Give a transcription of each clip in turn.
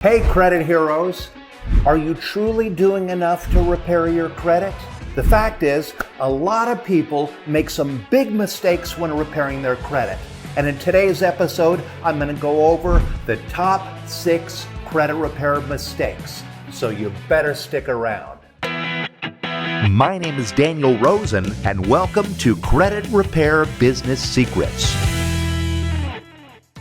Hey credit heroes, are you truly doing enough to repair your credit? The fact is, a lot of people make some big mistakes when repairing their credit. And in today's episode, I'm going to go over the top 6 credit repair mistakes. So you better stick around. My name is Daniel Rosen, and welcome to Credit Repair Business Secrets.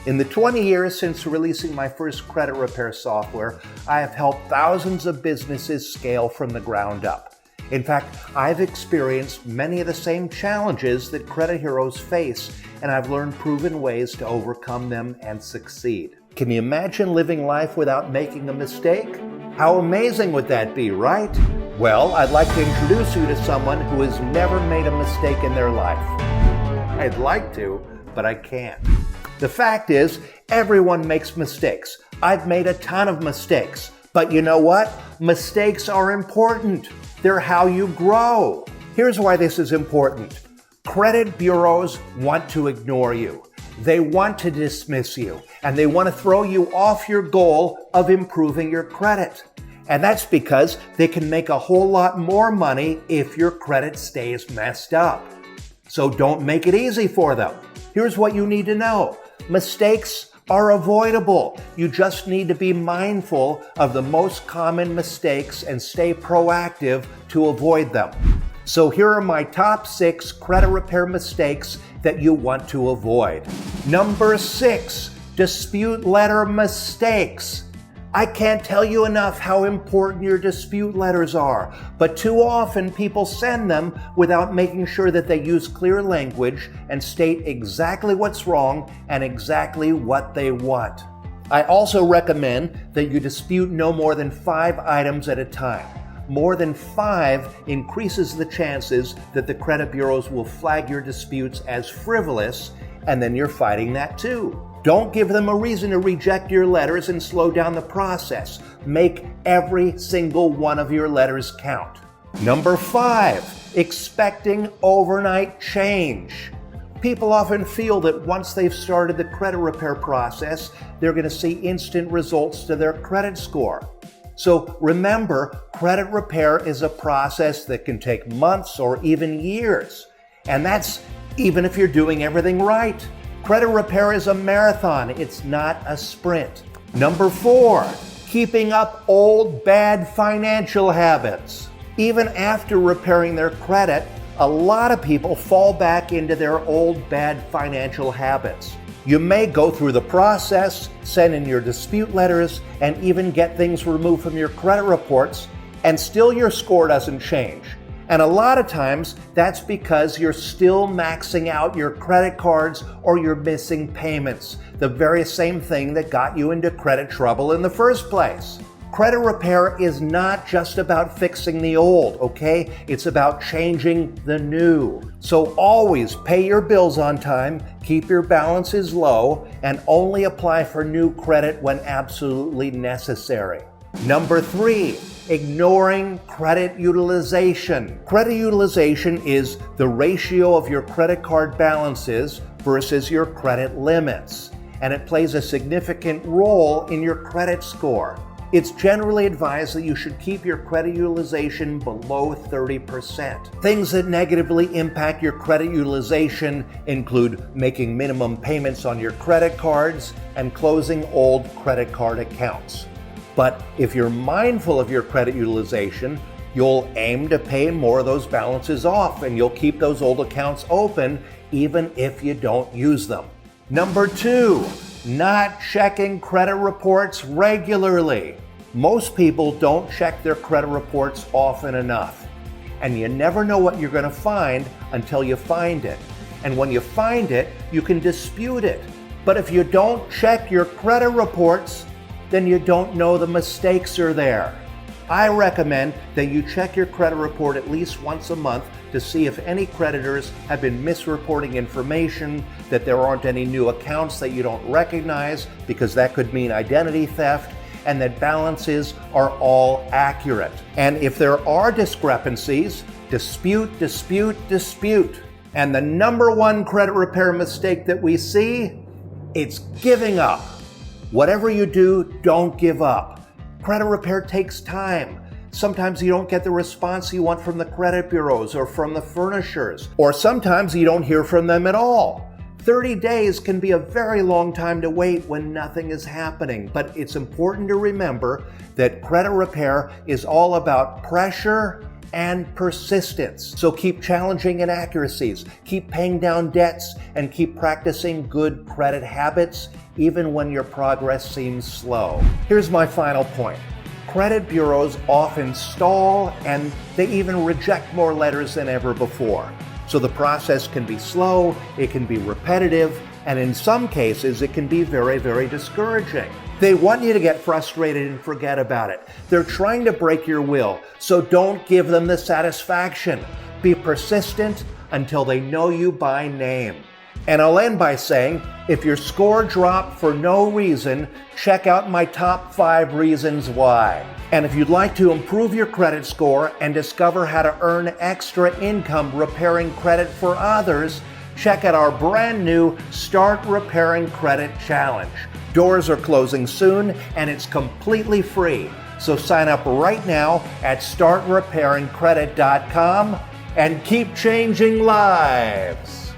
In the 20 years since releasing my first credit repair software, I have helped thousands of businesses scale from the ground up. In fact, I've experienced many of the same challenges that credit heroes face, and I've learned proven ways to overcome them and succeed. Can you imagine living life without making a mistake? How amazing would that be, right? Well, I'd like to introduce you to someone who has never made a mistake in their life. I'd like to, but I can't. The fact is, everyone makes mistakes. I've made a ton of mistakes. But you know what? Mistakes are important. They're how you grow. Here's why this is important. Credit bureaus want to ignore you. They want to dismiss you, and they want to throw you off your goal of improving your credit. And that's because they can make a whole lot more money if your credit stays messed up. So don't make it easy for them. Here's what you need to know. Mistakes are avoidable. You just need to be mindful of the most common mistakes and stay proactive to avoid them. So here are my top 6 credit repair mistakes that you want to avoid. Number 6, dispute letter mistakes. I can't tell you enough how important your dispute letters are, but too often people send them without making sure that they use clear language and state exactly what's wrong and exactly what they want. I also recommend that you dispute no more than 5 items at a time. More than 5 increases the chances that the credit bureaus will flag your disputes as frivolous, and then you're fighting that too. Don't give them a reason to reject your letters and slow down the process. Make every single one of your letters count. Number 5, expecting overnight change. People often feel that once they've started the credit repair process, they're going to see instant results to their credit score. So remember, credit repair is a process that can take months or even years. And that's even if you're doing everything right. Credit repair is a marathon, it's not a sprint. Number 4, keeping up old bad financial habits. Even after repairing their credit, a lot of people fall back into their old bad financial habits. You may go through the process, send in your dispute letters, and even get things removed from your credit reports, and still your score doesn't change. And a lot of times, that's because you're still maxing out your credit cards or you're missing payments, the very same thing that got you into credit trouble in the first place. Credit repair is not just about fixing the old, okay? It's about changing the new. So always pay your bills on time, keep your balances low, and only apply for new credit when absolutely necessary. Number 3, ignoring credit utilization. Credit utilization is the ratio of your credit card balances versus your credit limits, and it plays a significant role in your credit score. It's generally advised that you should keep your credit utilization below 30%. Things that negatively impact your credit utilization include making minimum payments on your credit cards and closing old credit card accounts. But if you're mindful of your credit utilization, you'll aim to pay more of those balances off, and you'll keep those old accounts open even if you don't use them. Number 2, not checking credit reports regularly. Most people don't check their credit reports often enough, and you never know what you're going to find until you find it. And when you find it, you can dispute it. But if you don't check your credit reports, then you don't know the mistakes are there. I recommend that you check your credit report at least once a month to see if any creditors have been misreporting information, that there aren't any new accounts that you don't recognize, because that could mean identity theft, and that balances are all accurate. And if there are discrepancies, dispute. And the number 1 credit repair mistake that we see, it's giving up. Whatever you do, don't give up. Credit repair takes time. Sometimes you don't get the response you want from the credit bureaus or from the furnishers, or sometimes you don't hear from them at all. 30 days can be a very long time to wait when nothing is happening, but it's important to remember that credit repair is all about pressure and persistence. So keep challenging inaccuracies, keep paying down debts, and keep practicing good credit habits even when your progress seems slow. Here's my final point. Credit bureaus often stall and they even reject more letters than ever before. So the process can be slow, it can be repetitive, and in some cases it can be very, very discouraging. They want you to get frustrated and forget about it. They're trying to break your will, so don't give them the satisfaction. Be persistent until they know you by name. And I'll end by saying, if your score dropped for no reason, check out my top 5 reasons why. And if you'd like to improve your credit score and discover how to earn extra income repairing credit for others, check out our brand new Start Repairing Credit Challenge. Doors are closing soon and it's completely free. So sign up right now at startrepairingcredit.com and keep changing lives.